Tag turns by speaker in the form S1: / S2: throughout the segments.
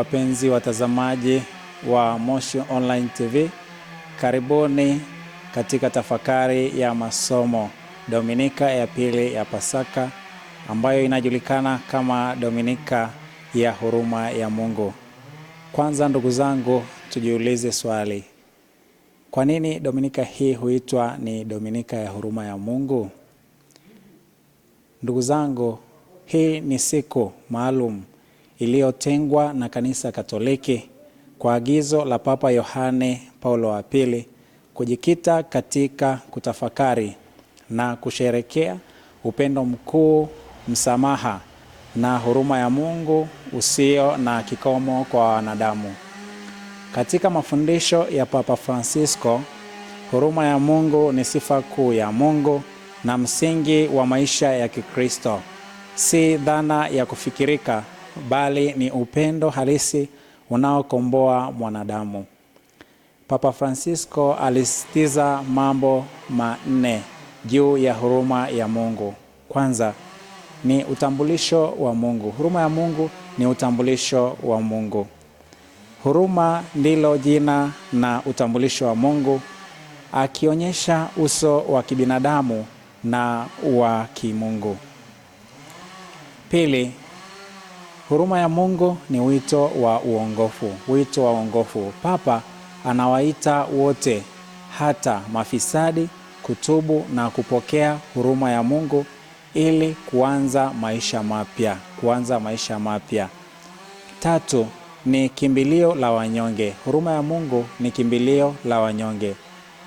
S1: wapenzi watazamaji wa Moshi Online TV. Karibuni katika tafakari ya masomo Dominika ya pili ya Pasaka, ambayo inajulikana kama Dominika ya huruma ya Mungu. Kwanza ndugu zangu, tujiulize swali. Kwa nini Dominika hii huitwa ni Dominika ya huruma ya Mungu? Ndugu zangu, hii ni siku maalum iliyotengwa na Kanisa Katoliki kwa agizo la Papa Yohane Paulo wa pili kujikita katika kutafakari na kusherekea upendo mkuu, msamaha na huruma ya Mungu usio na kikomo kwa wanadamu. Katika mafundisho ya Papa Francisco, huruma ya Mungu ni sifa kuu ya Mungu na msingi wa maisha ya Kikristo. Si dhana ya kufikirika, bali ni upendo halisi unaokomboa mwanadamu. Papa Francisco alisisitiza mambo manne juu ya huruma ya Mungu. Kwanza, ni utambulisho wa Mungu. Huruma ya Mungu ni utambulisho wa Mungu. Huruma ndilo jina na utambulisho wa Mungu, akionyesha uso wa kibinadamu na wa kimungu. Pili, huruma ya Mungu ni wito wa uongofu. Wito wa uongofu. Papa anawaita wote, hata mafisadi, kutubu na kupokea huruma ya Mungu ili kuanza maisha mapya. Tatu, ni kimbilio la wanyonge. Huruma ya Mungu ni kimbilio la wanyonge.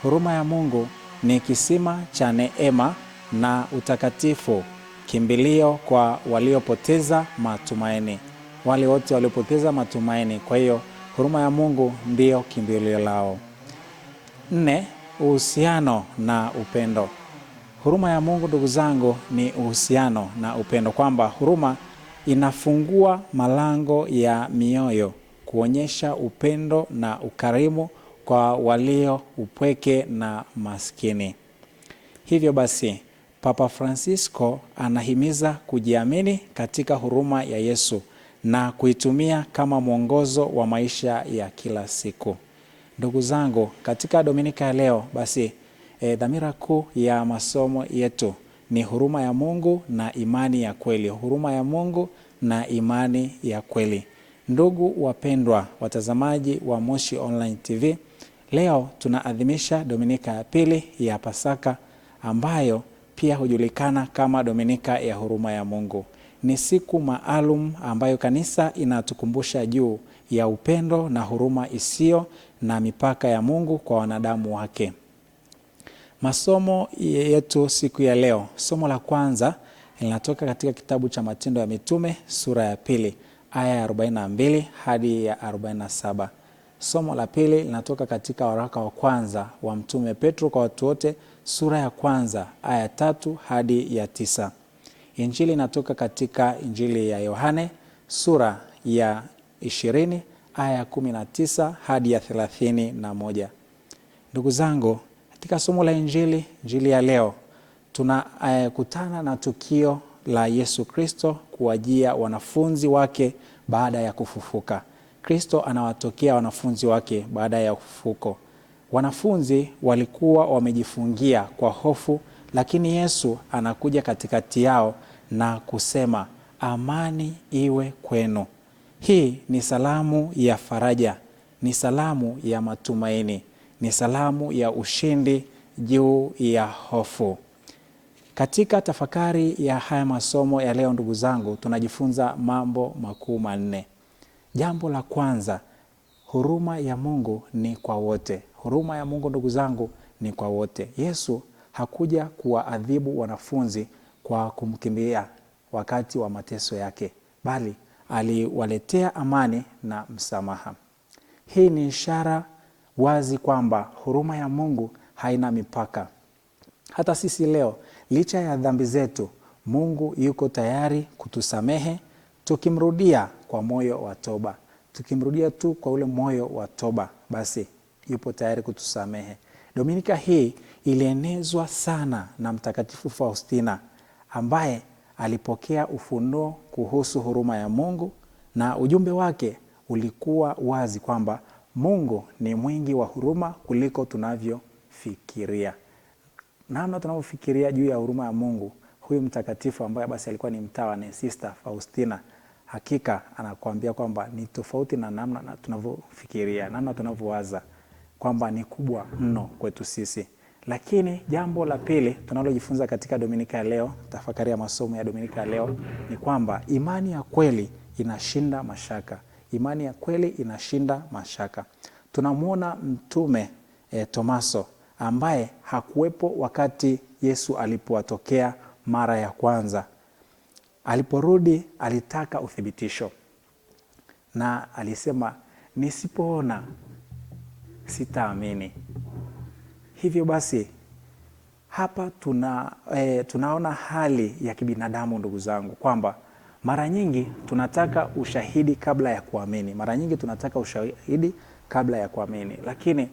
S1: Huruma ya Mungu ni kisima cha neema na utakatifu, kimbilio kwa waliopoteza matumaini. Wale wote waliopoteza matumaini, kwa hiyo huruma ya Mungu ndio kimbilio lao. 4, uhusiano na upendo. Huruma ya Mungu ndugu zangu ni uhusiano na upendo, kwamba huruma inafungua malango ya mioyo kuonyesha upendo na ukarimu kwa walio upweke na maskini. Hivyo basi, Papa Francisco anahimiza kujiamini katika huruma ya Yesu na kuitumia kama mwongozo wa maisha ya kila siku. Ndugu zangu, katika Dominika ya leo basi dhamira kuu ya masomo yetu ni huruma ya Mungu na imani ya kweli. Huruma ya Mungu na imani ya kweli. Ndugu wapendwa watazamaji wa Moshi Online TV, leo tunaadhimisha Dominika ya pili ya Pasaka, ambayo pia hujulikana kama Dominika ya huruma ya Mungu. Ni siku maalum ambayo kanisa inatukumbusha juu ya upendo na huruma isio na mipaka ya Mungu kwa wanadamu wake. Masomo yetu siku ya leo, somo la kwanza linatoka katika kitabu cha Matendo ya Mitume sura ya pili aya ya 42 hadi ya 47. Somo la pili linatoka katika waraka wa kwanza wa Mtume Petro kwa watu wote sura ya kwanza aya 3 hadi ya 9. Injili inatoka katika Injili ya Yohane sura ya 20 aya ya 19 hadi ya 31. Ndugu zangu, katika somo la Injili ya leo tunakutana na tukio la Yesu Kristo kuwajia wanafunzi wake baada ya kufufuka. Kristo anawatokea wanafunzi wake baada ya ufufuko. Wanafunzi walikuwa wamejifungia kwa hofu, lakini Yesu anakuja katikati yao na kusema, amani iwe kwenu. Hii ni salamu ya faraja, ni salamu ya matumaini, ni salamu ya ushindi juu ya hofu. Katika tafakari ya haya masomo ya leo ndugu zangu, tunajifunza mambo makuu manne. Jambo la kwanza, huruma ya Mungu ni kwa wote. Huruma ya Mungu ndugu zangu ni kwa wote. Yesu hakuja kuwaadhibu wanafunzi kwa kumkimbia wakati wa mateso yake, bali aliwaletea amani na msamaha. Hii ni ishara wazi kwamba huruma ya Mungu haina mipaka. Hata sisi leo, licha ya dhambi zetu, Mungu yuko tayari kutusamehe tukimrudia kwa moyo wa toba. Tukimrudia tu kwa ule moyo wa toba, basi yupo tayari kutusamehe. Dominika hii ilienezwa sana na Mtakatifu Faustina, ambaye alipokea ufunuo kuhusu huruma ya Mungu, na ujumbe wake ulikuwa wazi kwamba Mungu ni mwingi wa huruma kuliko tunavyofikiria. Namna tunavyofikiria juu ya huruma ya Mungu, huyu mtakatifu ambaye basi alikuwa ni mtawa ni Sister Faustina, hakika anakuambia kwamba ni tofauti na namna tunavyofikiria, namna tunavyowaza, kwamba ni kubwa mno kwetu sisi. Lakini jambo la pili tunalojifunza katika Dominika ya leo, tafakari ya masomo ya Dominika ya leo, ni kwamba imani ya kweli inashinda mashaka. Imani ya kweli inashinda mashaka. Tunamwona mtume Tomaso ambaye hakuwepo wakati Yesu alipowatokea mara ya kwanza. Aliporudi alitaka uthibitisho na alisema, nisipoona sitaamini. Hivyo basi hapa tunaona hali ya kibinadamu, ndugu zangu, kwamba mara nyingi tunataka ushahidi kabla ya kuamini. Mara nyingi tunataka ushahidi kabla ya kuamini, lakini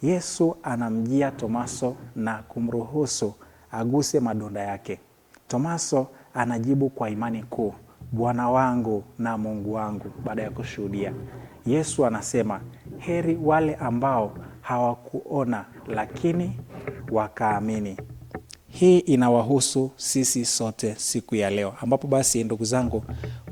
S1: Yesu anamjia Tomaso na kumruhusu aguse madonda yake. Tomaso anajibu kwa imani kuu, Bwana wangu na Mungu wangu. Baada ya kushuhudia, Yesu anasema, heri wale ambao hawakuona lakini wakaamini. Hii inawahusu sisi sote siku ya leo, ambapo basi ndugu zangu,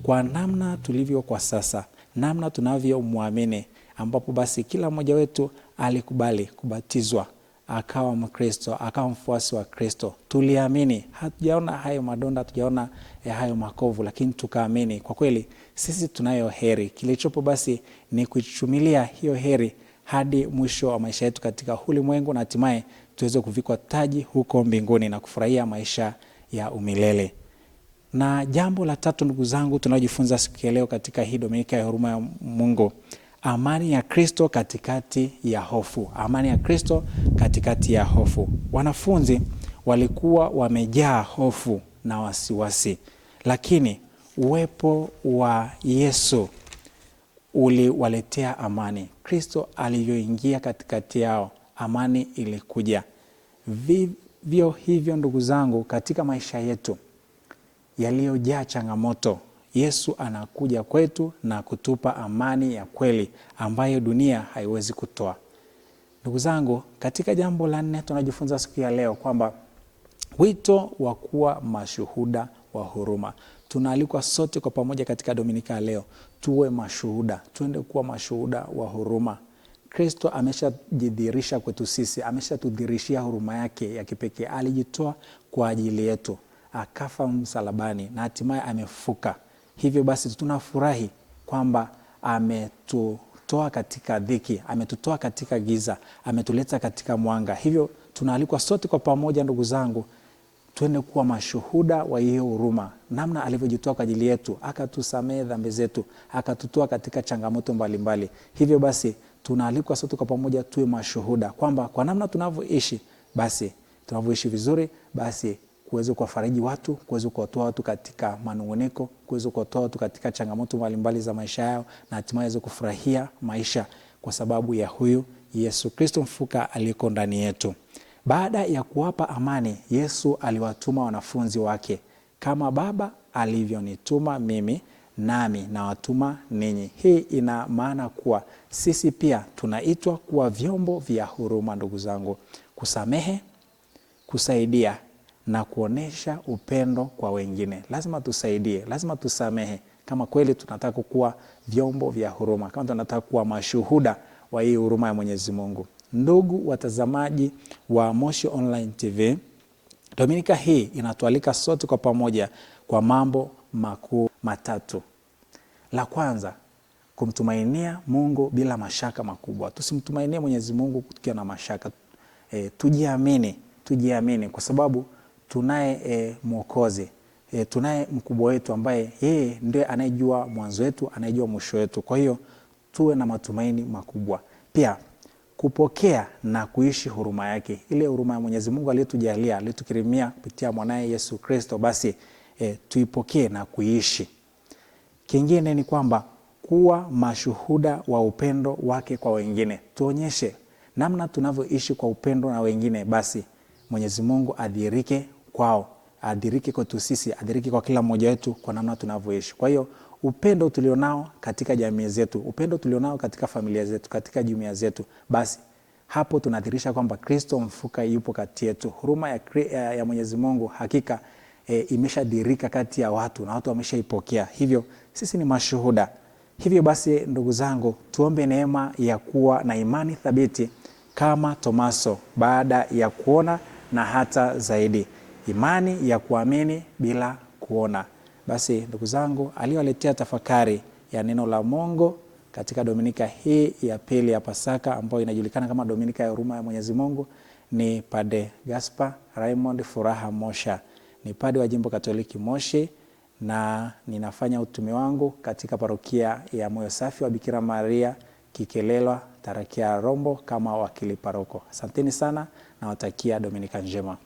S1: kwa namna tulivyo kwa sasa, namna tunavyomwamini, ambapo basi kila mmoja wetu alikubali kubatizwa, akawa Mkristo, akawa mfuasi wa Kristo. Tuliamini, hatujaona hayo madonda, hatujaona hayo makovu, lakini tukaamini. Kwa kweli sisi tunayo heri. Kilichopo basi ni kuichumilia hiyo heri hadi mwisho wa maisha yetu katika ulimwengu, na hatimaye tuweze kuvikwa taji huko mbinguni na kufurahia maisha ya umilele. Na jambo la tatu, ndugu zangu, tunajifunza siku ya leo katika hii Dominika ya huruma ya Mungu, amani ya Kristo katikati ya hofu. Amani ya Kristo katikati ya hofu. Wanafunzi walikuwa wamejaa hofu na wasiwasi, lakini uwepo wa Yesu uliwaletea amani. Kristo alivyoingia katikati yao, amani ilikuja. Vivyo hivyo ndugu zangu, katika maisha yetu yaliyojaa changamoto, Yesu anakuja kwetu na kutupa amani ya kweli ambayo dunia haiwezi kutoa. Ndugu zangu, katika jambo la 4 tunajifunza siku ya leo kwamba wito wa kuwa mashuhuda wa huruma. Tunaalikwa sote kwa pamoja katika Dominika ya leo tuwe mashuhuda, tuende kuwa mashuhuda wa huruma. Kristo ameshajidhihirisha kwetu sisi, ameshatudhihirishia huruma yake ya kipekee. Alijitoa kwa ajili yetu, akafa msalabani na hatimaye amefuka. Hivyo basi tunafurahi kwamba ametutoa katika dhiki, ametutoa katika giza, ametuleta katika mwanga. Hivyo tunaalikwa sote kwa pamoja, ndugu zangu, tuende kuwa mashuhuda wa hiyo huruma, namna alivyojitoa kwa ajili yetu, akatusamehe dhambi zetu, akatutoa katika changamoto mbalimbali. Hivyo basi tunaalikwa sote kwa pamoja tuwe mashuhuda kwamba kwa namna tunavyoishi, basi tunavyoishi vizuri, basi kuweza kuwafariji watu, kuweza kuwatoa watu katika manunguniko, kuweza kuwatoa watu katika changamoto mbalimbali za maisha yao, na hatimaye kufurahia maisha kwa sababu ya huyu Yesu Kristo mfuka aliyeko ndani yetu. Baada ya kuwapa amani, Yesu aliwatuma wanafunzi wake, kama Baba alivyonituma mimi, nami nawatuma ninyi. Hii ina maana kuwa sisi pia tunaitwa kuwa vyombo vya huruma, ndugu zangu, kusamehe, kusaidia na kuonesha upendo kwa wengine. Lazima tusaidie, lazima tusamehe kama kweli tunataka kuwa vyombo vya huruma, kama tunataka kuwa mashuhuda wa hii huruma ya Mwenyezi Mungu. Ndugu watazamaji wa Moshi Online TV, Dominika hii inatualika sote kwa pamoja kwa mambo makuu matatu. La kwanza, kumtumainia Mungu bila mashaka makubwa. Tusimtumainie Mwenyezi Mungu tukiwa na mashaka. Tujiamini kwa sababu tunaye Mwokozi, tunaye mkubwa wetu ambaye yeye ndiye anayejua mwanzo wetu, anayejua mwisho wetu. Kwa hiyo tuwe na matumaini makubwa. Pia kupokea na kuishi huruma yake, ile huruma ya Mwenyezi Mungu aliyotujalia, aliyotukirimia kupitia mwanae Yesu Kristo, basi tuipokee na kuishi. Kingine ni kwamba kuwa mashuhuda wa upendo wake kwa wengine. Tuonyeshe namna tunavyoishi kwa upendo na wengine, basi Mwenyezi Mungu adhirike kwao, adhirike kwetu sisi, adhirike kwa kila mmoja wetu kwa namna tunavyoishi. Kwa hiyo upendo tulionao katika jamii zetu, upendo tulionao katika familia zetu, katika jumuiya zetu, basi hapo tunadhihirisha kwamba Kristo mfufuka yupo kati yetu. Huruma ya Mwenyezi Mungu hakika imeshadhihirika kati ya watu na watu wameshaipokea. Hivyo sisi ni mashuhuda. Hivyo basi ndugu zangu, tuombe neema ya kuwa na imani thabiti kama Tomaso baada ya kuona na hata zaidi. Imani ya kuamini bila kuona. Basi ndugu zangu, aliyowaletea tafakari ya neno la Mungu katika Dominika hii ya pili ya Pasaka ambayo inajulikana kama Dominika ya huruma ya Mwenyezi Mungu ni Padre Gaspar Raymond Furaha Mosha. Ni padre wa Jimbo Katoliki Moshi na ninafanya utume wangu katika parokia ya Moyo Safi wa Bikira Maria Kikelelwa, Tarakia Rombo kama wakili paroko. Asanteni sana na watakia Dominika njema.